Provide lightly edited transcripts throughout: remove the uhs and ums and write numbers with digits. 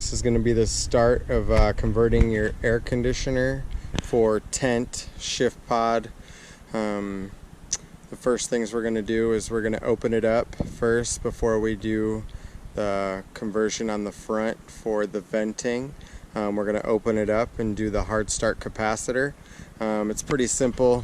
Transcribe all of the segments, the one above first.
This is going to be the start of converting your air conditioner for tent shift pod. The first things we're going to do is we're going to open it up first before we do the conversion on the front for the venting. We're going to open it up and do the hard start capacitor. It's pretty simple.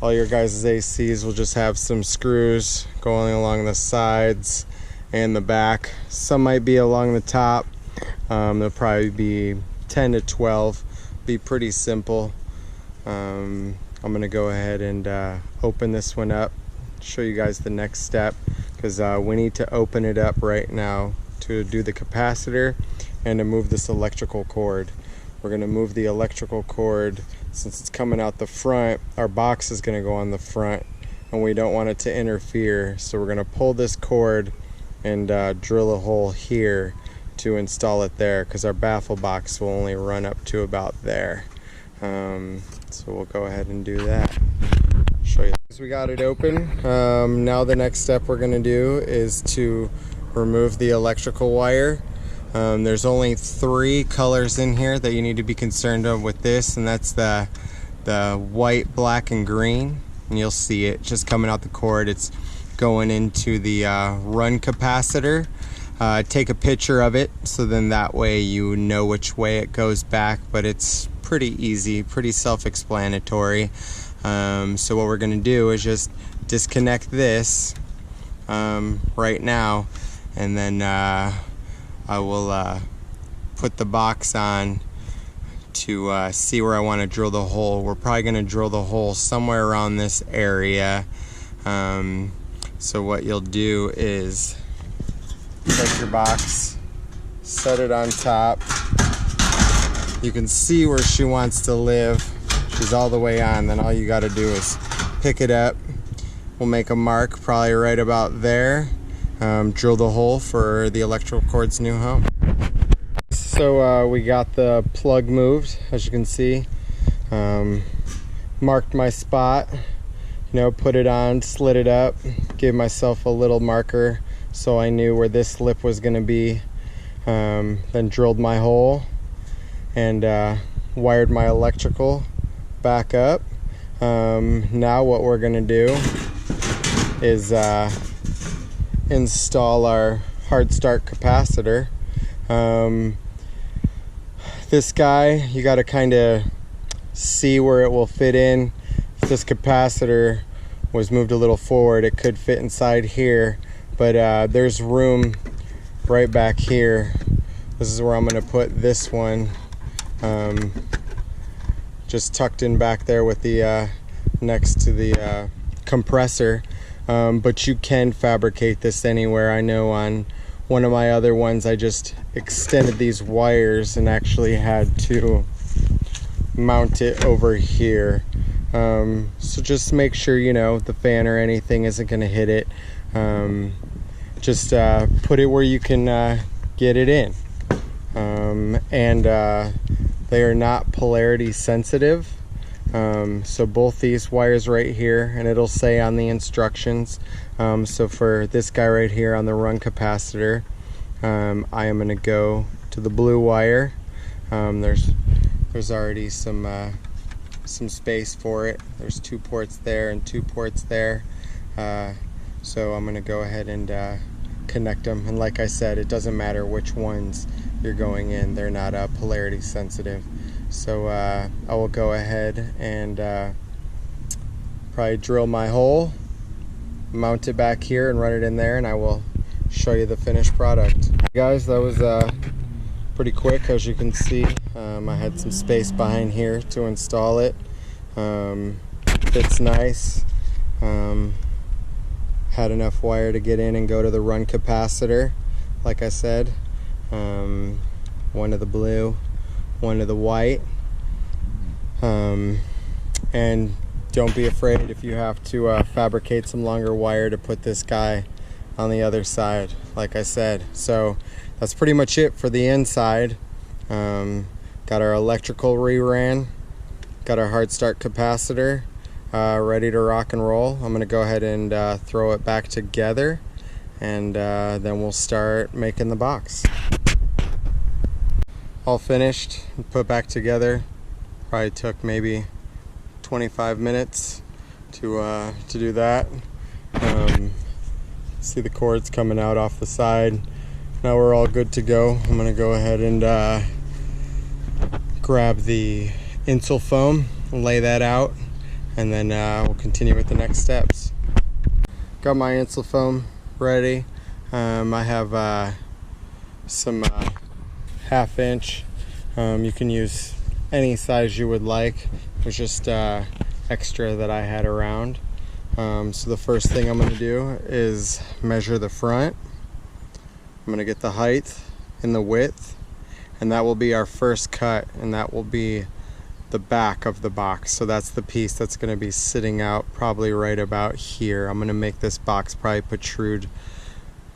All your guys' ACs will just have some screws going along the sides and the back. Some might be along the top. There'll probably be 10 to 12. Be pretty simple. I'm going to go ahead and open this one up, show you guys the next step, because we need to open it up right now to do the capacitor and to move this electrical cord. We're going to move the electrical cord. Since it's coming out the front, our box is going to go on the front and we don't want it to interfere, so we're going to pull this cord and drill a hole here to install it there, because our baffle box will only run up to about there. So we'll go ahead and do that. Show you. So we got it open. Now the next step we're going to do is to remove the electrical wire. There's only 3 colors in here that you need to be concerned of with this, and that's the white, black, and green. And you'll see it just coming out the cord. It's going into the run capacitor. Take a picture of it so then that way you know which way it goes back, but it's pretty easy, pretty self-explanatory. So what we're going to do is just disconnect this right now, and then I will put the box on to see where I want to drill the hole. We're probably going to drill the hole somewhere around this area. So what you'll do is take your box, set it on top. You can see where she wants to live. She's all the way on. Then all you got to do is pick it up. We'll make a mark probably right about there. Drill the hole for the electrical cord's new home. So we got the plug moved, as you can see. Marked my spot, put it on, slid it up, gave myself a little marker so I knew where this lip was going to be. Then drilled my hole and wired my electrical back up. Now what we're going to do is install our hard start capacitor. This guy, you got to kind of see where it will fit in. If this capacitor was moved a little forward, it could fit inside here, but there's room right back here. This is where I'm going to put this one, just tucked in back there with the next to the compressor. But you can fabricate this anywhere. I know on one of my other ones I just extended these wires and actually had to mount it over here. So just make sure the fan or anything isn't going to hit it. Just put it where you can get it in. And they are not polarity sensitive. So both these wires right here, and it'll say on the instructions. So for this guy right here on the run capacitor, I am going to go to the blue wire. There's already some space for it. There's 2 ports there and 2 ports there. So I'm going to go ahead and connect them. And like I said, it doesn't matter which ones you're going in. They're not polarity sensitive. So I will go ahead and probably drill my hole, mount it back here and run it in there, and I will show you the finished product. Guys, that was pretty quick, as you can see. I had some space behind here to install it. Fits nice. Had enough wire to get in and go to the run capacitor, like I said. One of the blue, one of the white. And don't be afraid if you have to fabricate some longer wire to put this guy on the other side, like I said. So that's pretty much it for the inside. Got our electrical reran, got our hard start capacitor ready to rock and roll. I'm going to go ahead and throw it back together, and then we'll start making the box. all finished and put back together. Probably took maybe 25 minutes to do that. See the cords coming out off the side. Now we're all good to go. I'm gonna go ahead and grab the insul foam and lay that out, and then we'll continue with the next steps. Got my insul foam ready. I have some 1/2 inch. You can use any size you would like. It was just extra that I had around. So the first thing I'm going to do is measure the front. I'm going to get the height and the width, and that will be our first cut, and that will be the back of the box. So that's the piece that's going to be sitting out probably right about here. I'm going to make this box probably protrude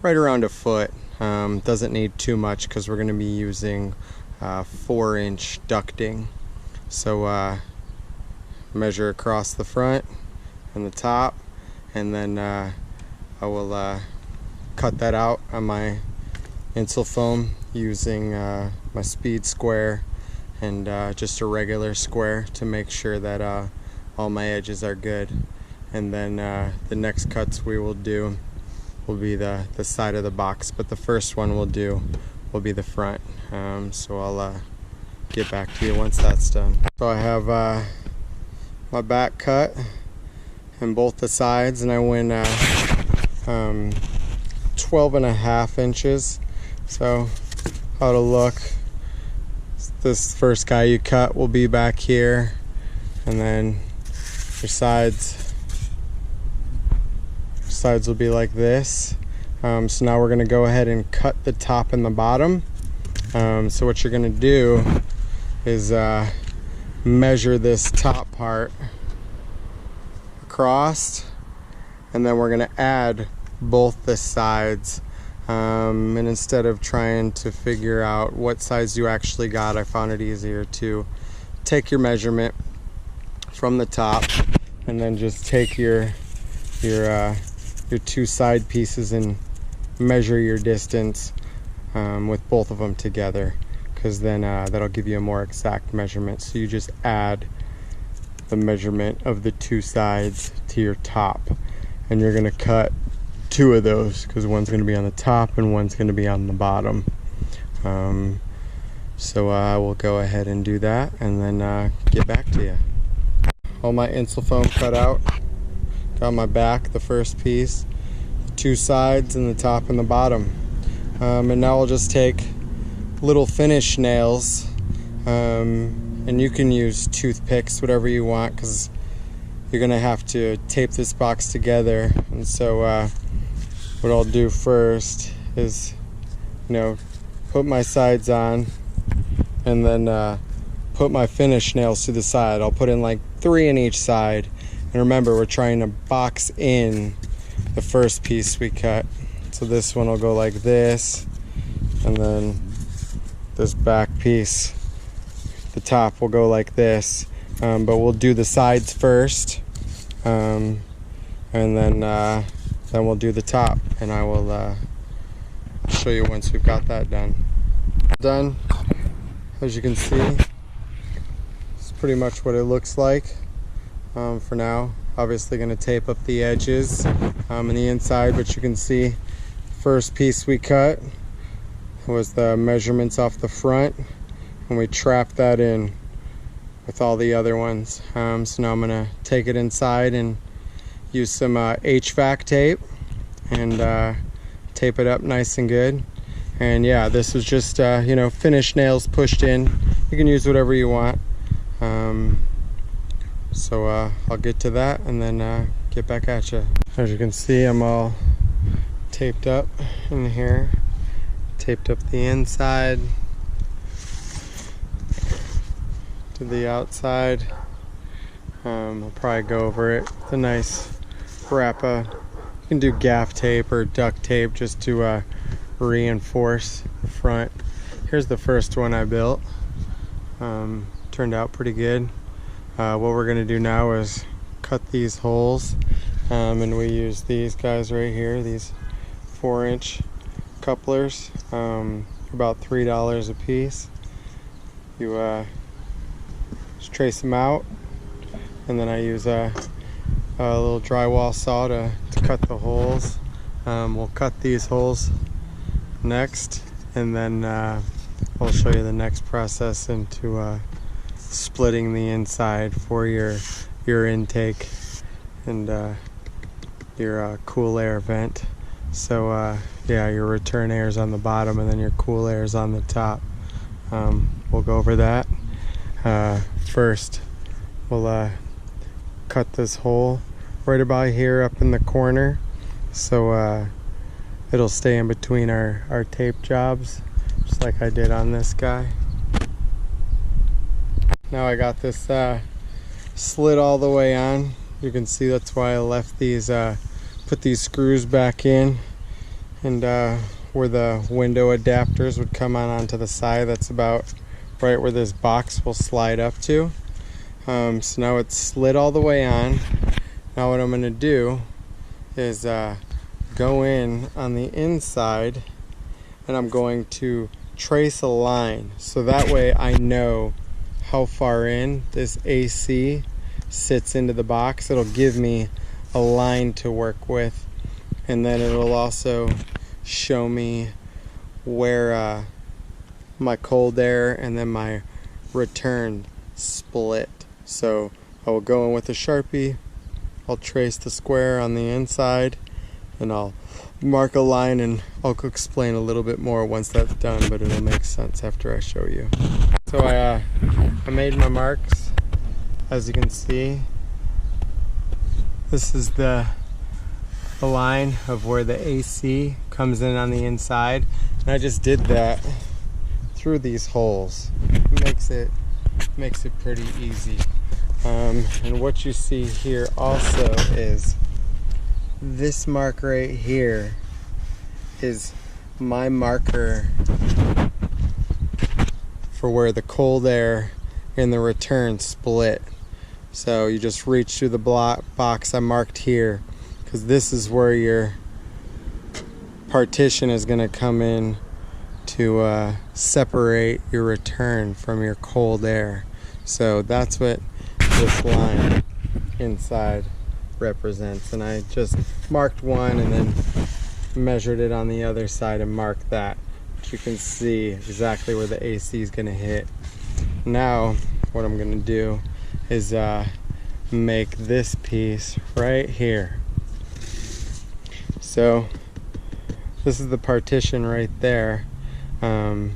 right around 1 foot. Doesn't need too much because we're going to be using 4-inch ducting. So measure across the front and the top, and then I will cut that out on my insul foam using my speed square and just a regular square to make sure that all my edges are good. And then the next cuts we will do will be the side of the box, but the first one we'll do will be the front. So I'll get back to you once that's done. So I have my back cut and both the sides, and I went 12.5 inches. So how it'll look, this first guy you cut will be back here, and then your sides will be like this. So now we're going to go ahead and cut the top and the bottom. So what you're going to do is measure this top part across, and then we're going to add both the sides. And instead of trying to figure out what size you actually got, I found it easier to take your measurement from the top and then just take your 2 side pieces and measure your distance with both of them together, because then that'll give you a more exact measurement. So you just add the measurement of the 2 sides to your top, and you're going to cut 2 of those because one's going to be on the top and one's going to be on the bottom. So I will go ahead and do that and then get back to you. All my insul foam cut out. Got my back, the first piece, the 2 sides, and the top and the bottom. And now I'll just take little finish nails, and you can use toothpicks, whatever you want, because you're gonna have to tape this box together. And so what I'll do first is, put my sides on, and then put my finish nails to the side. I'll put in like 3 in each side. And remember, we're trying to box in the first piece we cut. So this one will go like this, and then this back piece, the top will go like this. But we'll do the sides first, and then we'll do the top, and I will show you once we've got that done. Done, as you can see, it's pretty much what it looks like. For now, obviously going to tape up the edges and the inside, but you can see first piece we cut was the measurements off the front, and we trapped that in with all the other ones. So now I'm going to take it inside and use some HVAC tape and tape it up nice and good. And yeah, this was just finished nails pushed in. You can use whatever you want. So I'll get to that and then get back at you. As you can see, I'm all taped up in here. Taped up the inside to the outside. I'll probably go over it with a nice wrap. You can do gaff tape or duct tape just to reinforce the front. Here's the first one I built. Turned out pretty good. What we're going to do now is cut these holes, and we use these guys right here, these 4-inch couplers, about $3 a piece. you just trace them out, and then I use a little drywall saw to cut the holes. We'll cut these holes next, and then I'll show you the next process into splitting the inside for your intake and your cool air vent. So yeah, your return air is on the bottom and then your cool air is on the top. We'll go over that. First we'll cut this hole right about here up in the corner, so it'll stay in between our tape jobs, just like I did on this guy. Now I got this slid all the way on. You can see that's why I left these, put these screws back in, and where the window adapters would come on onto the side, that's about right where this box will slide up to. So now it's slid all the way on. Now what I'm going to do is go in on the inside, and I'm going to trace a line, so that way I know how far in this AC sits into the box. It'll give me a line to work with, and then it'll also show me where my cold air and then my return split. So I will go in with a Sharpie, I'll trace the square on the inside, and I'll mark a line, and I'll explain a little bit more once that's done, but it'll make sense after I show you. So I made my marks, as you can see. This is the line of where the AC comes in on the inside, and I just did that through these holes. It makes it pretty easy. And what you see here also is this mark right here is my marker for where the cold air and the return split. So you just reach through the box I marked here, because this is where your partition is going to come in to separate your return from your cold air. So that's what this line inside represents, and I just marked one and then measured it on the other side and marked that. But you can see exactly where the AC is going to hit. Now what I'm going to do is make this piece right here. So this is the partition right there, and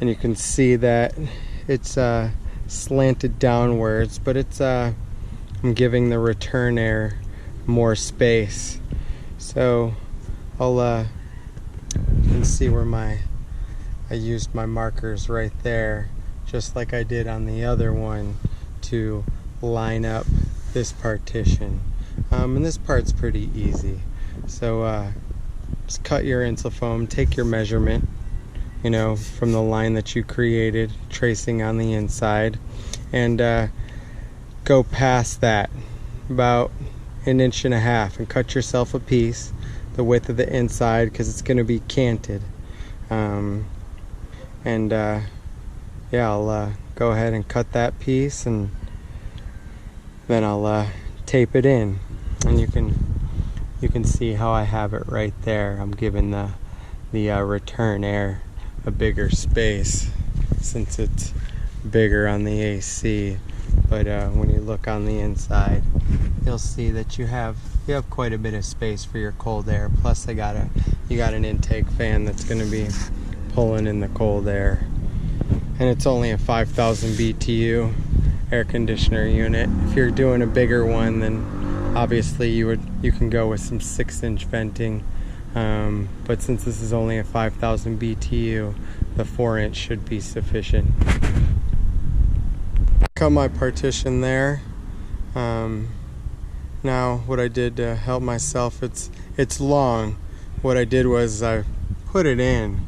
you can see that it's slanted downwards, but it's I'm giving the return air more space. So I'll you can see where I used my markers right there, just like I did on the other one, to line up this partition. And this part's pretty easy. So just cut your insulfoam, take your measurement, you know, from the line that you created, tracing on the inside, and go past that about 1.5 inches and cut yourself a piece the width of the inside, because it's going to be canted. Yeah, I'll go ahead and cut that piece, and then I'll tape it in, and you can see how I have it right there. I'm giving the return air a bigger space since it's bigger on the AC, but when you look on the inside, you'll see that you have quite a bit of space for your cold air. Plus you got an intake fan that's going to be pulling in the cold air, and it's only a 5,000 BTU air conditioner unit. If you're doing a bigger one, then obviously you can go with some 6-inch venting, but since this is only a 5,000 BTU, the 4-inch should be sufficient. Cut my partition there. Now what I did to help myself, it's long. What I did was I put it in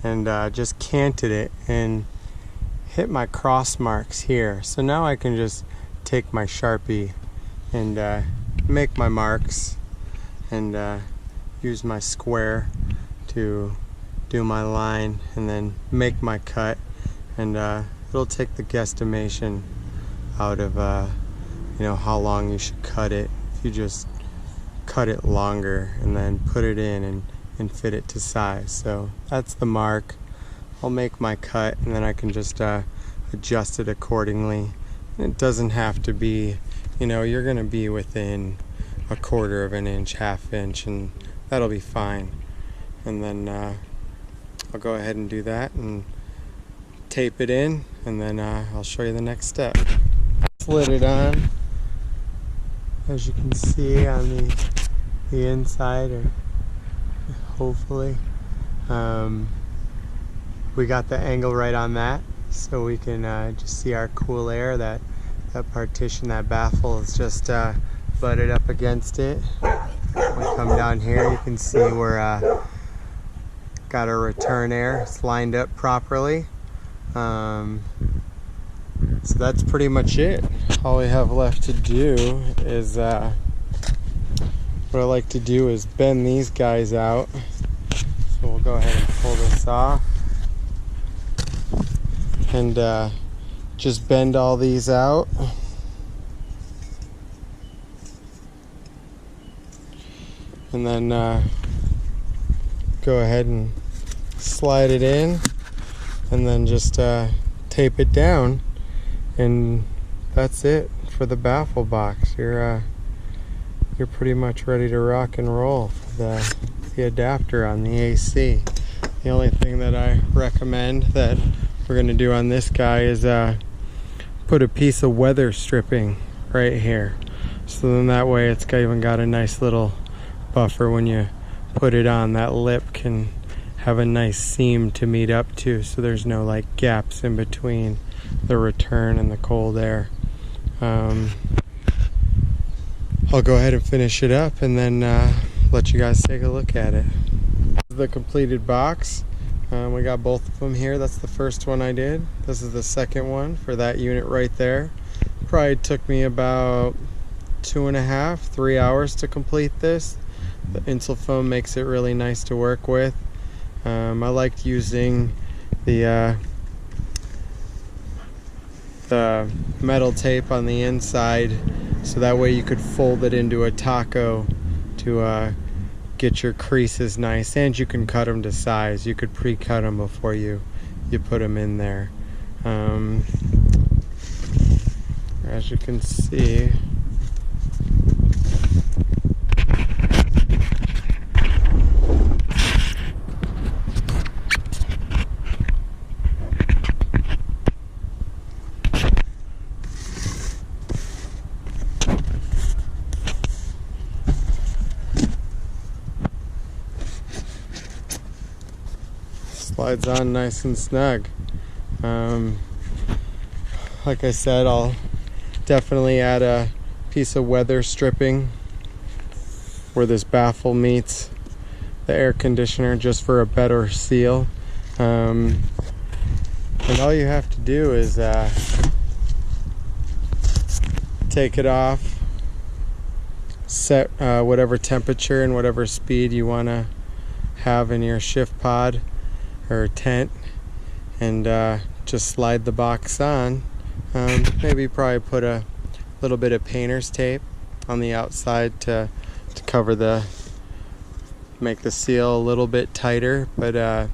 and just canted it and hit my cross marks here. So now I can just take my Sharpie and make my marks, and use my square to do my line, and then make my cut, and it'll take the guesstimation out of you know, how long you should cut it. If you just cut it longer and then put it in and fit it to size. So that's the mark. I'll make my cut and then I can just adjust it accordingly. It doesn't have to be, you know, you're gonna be within 1/4 of an inch, 1/2 inch, and that'll be fine. And then I'll go ahead and do that and tape it in, and then I'll show you the next step. Slid it on, as you can see on the inside, or hopefully. We got the angle right on that, so we can just see our cool air. That partition, that baffle is just butted up against it. We come down here, you can see we're got our return air. It's lined up properly. So that's pretty much it. All we have left to do is what I like to do is bend these guys out. So we'll go ahead and pull this off and just bend all these out. And then go ahead and slide it in, and then just tape it down, and that's it for the baffle box. You're pretty much ready to rock and roll for the adapter on the AC. The only thing that I recommend that we're going to do on this guy is put a piece of weather stripping right here, so then that way it's even got a nice little buffer when you put it on. That lip can have a nice seam to meet up to, so there's no like gaps in between the return and the cold air. I'll go ahead and finish it up and then let you guys take a look at it. This is the completed box. We got both of them here. That's the first one I did. This is the second one for that unit right there. Probably took me about 2.5, 3 hours to complete this. The insul foam makes it really nice to work with. I liked using the metal tape on the inside, so that way you could fold it into a taco to get your creases nice, and you can cut them to size. You could pre-cut them before you put them in there. As you can see, slides on nice and snug. Like I said, I'll definitely add a piece of weather stripping where this baffle meets the air conditioner, just for a better seal. And all you have to do is take it off, set whatever temperature and whatever speed you want to have in your shift pod or tent, and just slide the box on. Maybe probably put a little bit of painter's tape on the outside to cover make the seal a little bit tighter, but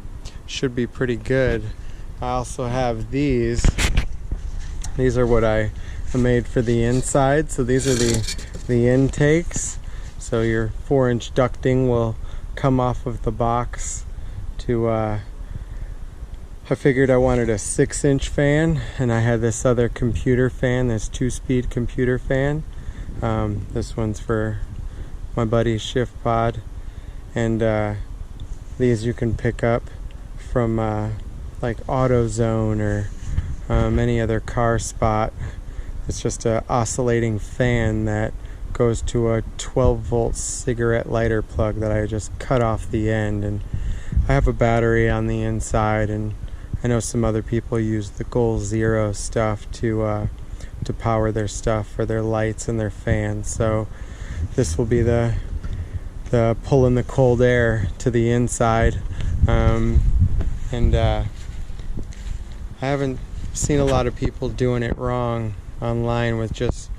should be pretty good. I also have these are what I made for the inside. So these are the intakes, so your 4-inch ducting will come off of the box to I figured I wanted a 6-inch fan, and I had this other computer fan, this 2-speed computer fan. This one's for my buddy's shift pod, and these you can pick up from like AutoZone or any other car spot. It's just an oscillating fan that goes to a 12-volt cigarette lighter plug that I just cut off the end, and I have a battery on the inside, and I know some other people use the Goal Zero stuff to power their stuff for their lights and their fans. So this will be the pulling the cold air to the inside, and I haven't seen a lot of people doing it wrong online with just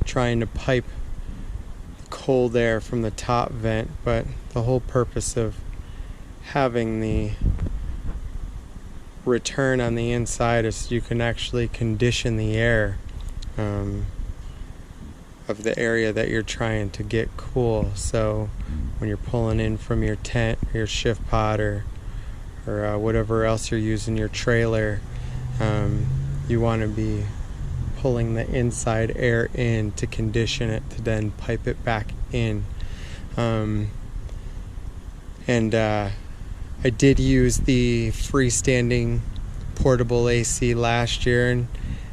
trying to pipe cold air from the top vent, but the whole purpose of having the return on the inside is you can actually condition the air of the area that you're trying to get cool. So when you're pulling in from your tent, or your shift pod, or whatever else you're using, your trailer, you want to be pulling the inside air in to condition it to then pipe it back in. I did use the freestanding portable AC last year, and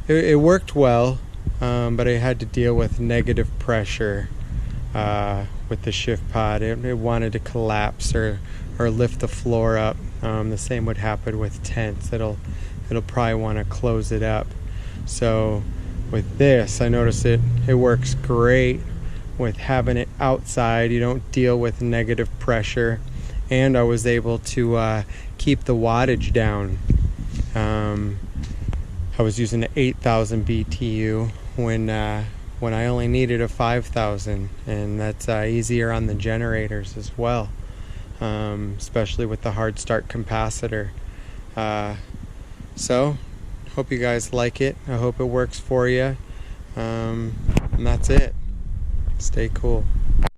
it worked well, but I had to deal with negative pressure with the shift pod. It wanted to collapse or lift the floor up. The same would happen with tents. It'll probably want to close it up. So with this, I noticed it works great with having it outside. You don't deal with negative pressure, and I was able to keep the wattage down. I was using an 8,000 BTU when I only needed a 5,000, and that's easier on the generators as well, especially with the hard start capacitor. So hope you guys like it. I hope it works for you, and that's it. Stay cool.